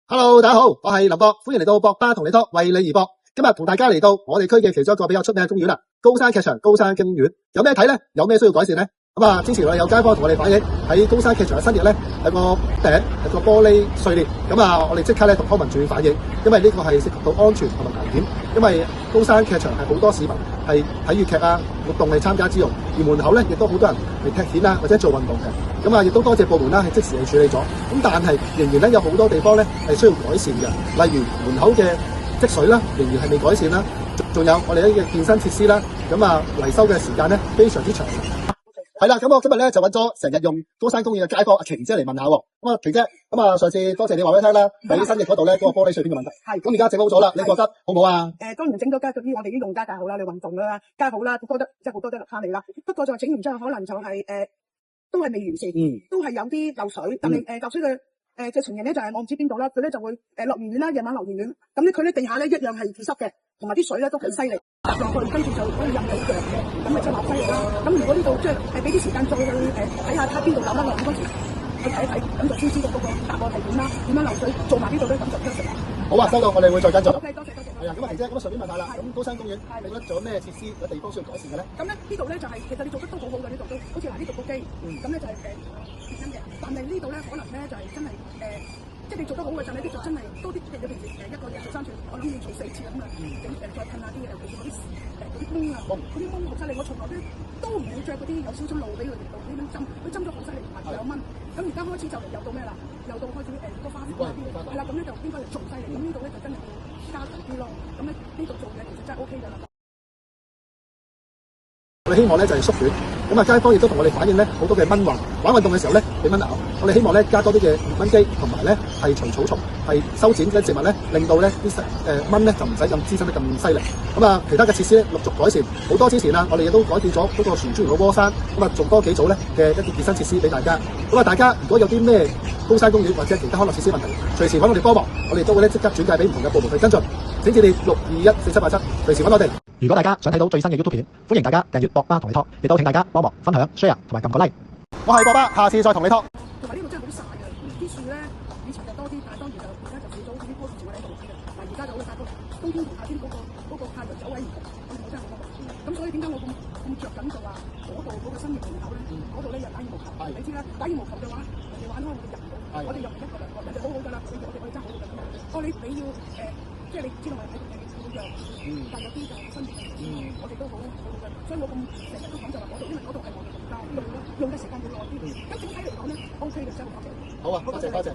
Hello， 大家好，我係林博，歡迎嚟到博巴同你拖，為你而博。今日同大家嚟到我哋區嘅其中一個比較出名嘅公園啦，高山劇場高山公園。有咩睇呢？有咩需要改善呢？之前我哋有街坊同我哋反映喺高山劇場嘅新翼呢，係個頂係個玻璃碎裂。我哋即刻咧同康文署反映，因為呢個係涉及到安全同埋危險。因為高山劇場係好多市民係睇粵劇啊活動嚟參加之用，而門口咧亦都好多人嚟踢毽啊或者做運動嘅。亦都多謝部門啦係即時去處理咗。但係仍然咧有好多地方咧係需要改善嘅，例如門口嘅積水啦，仍然係未改善啦。仲有我哋呢嘅健身設施啦，維修嘅時間咧非常之長。係啦，咁我今日咧就揾咗成日用高山公園嘅街坊阿瓊姐嚟問下喎。瓊姐，上次多謝你話俾我聽啦，喺新翼嗰度咧嗰個玻璃碎片嘅問題。係。咁而家整好咗啦，你覺得好唔好啊？當然整咗家啲我哋啲用家梗係好啦，你運動啦，梗係好啦，多得即係好多得慳你啦。不過就整完之後可能就係都係未完善，都係有啲漏水。但係漏水嘅情形咧就係我唔知邊度啦，佢咧就會落完雨啦，夜晚落完雨，咁咧佢咧地下咧一樣係濕嘅，同埋啲水咧都幾犀利，落去跟住就可以入到腳嘅，咁咪即係落犀利啦。咁如果呢度即係俾啲時間再去睇下邊度漏得落咁多時去睇一睇，咁就先知道嗰個答案係點啦，點樣漏水做埋呢度咧，咁就得成啦。好啊，收到，我哋會再跟進。OK， 多謝。係啊，咁順便問下啦，咁高山公園你覺得仲有咩設施嘅地方需要改善嘅咧？咁咧呢度咧就係其實你做得都好好嘅，呢度都好似嗱呢度個機，咁咧就係電音嘅，但係呢度咧可能咧就係真係即係你做得好嘅就呢啲就真係多啲，即係你平時一個嘢做3次，我諗要做4次咁啊，再噴下啲嘢，尤其是嗰啲啲窿啊，嗰啲窿好犀利，我從來都唔會着嗰啲有少少路俾佢哋度呢種針，佢針咗好犀利，同埋有蚊。咁而家開始就又到咩啦？又到開始個花園啲係啦，咁咧就應該仲犀利。咁呢度咧就真係要加強啲咯。咁咧呢度做嘢其實真係 OK 㗎啦。我哋希望咧就係縮短，街坊亦都同我哋反映咧好多嘅蚊患，玩運動嘅時候咧俾蚊咬，我哋希望咧加多啲嘅滅蚊機，同埋咧係除草叢，係修剪嘅植物咧，令到咧啲蚊咧就唔使咁滋生得咁犀利。其他嘅設施咧陸續改善，好多之前啦，我哋亦都改善咗嗰個旋轉嘅窩山，做多幾組咧嘅一啲健身設施俾大家。大家如果有啲咩高山公園或者其他康樂設施問題，隨時揾我哋幫忙，我哋都會咧即刻轉介俾唔同嘅部門去跟進。請致電6214787，隨時揾我哋。如果大家想睇到最新嘅 YouTube 片，歡迎大家訂閱博巴同你拖，亦都請大家幫忙分享、share 同埋撳個 like。我係博巴，下次再同你拖。同埋呢度真係好曬嘅，啲樹咧以前就多啲，但係當然而家就少咗，啲棵樹我喺度嘅。但係而家就好曬，冬天同夏天嗰個太陽走位唔同，我真係好多。咁所以點解我咁着緊就話嗰個新翼門口咧，嗰度咧又打羽毛球，你知啦，打羽毛球嘅話，人哋玩開我哋入唔到，我哋入唔一個兩個，人哋好好㗎啦，我哋可以爭好好㗎。你要即係你知道我哋睇嘅但有啲就新翼，我哋都好好嘅，所以我咁成日都講就話嗰度，因為嗰度係我哋用嘅時間會耐啲。咁整體嚟講咧 ，OK 嘅，真係多謝。好啊，多謝。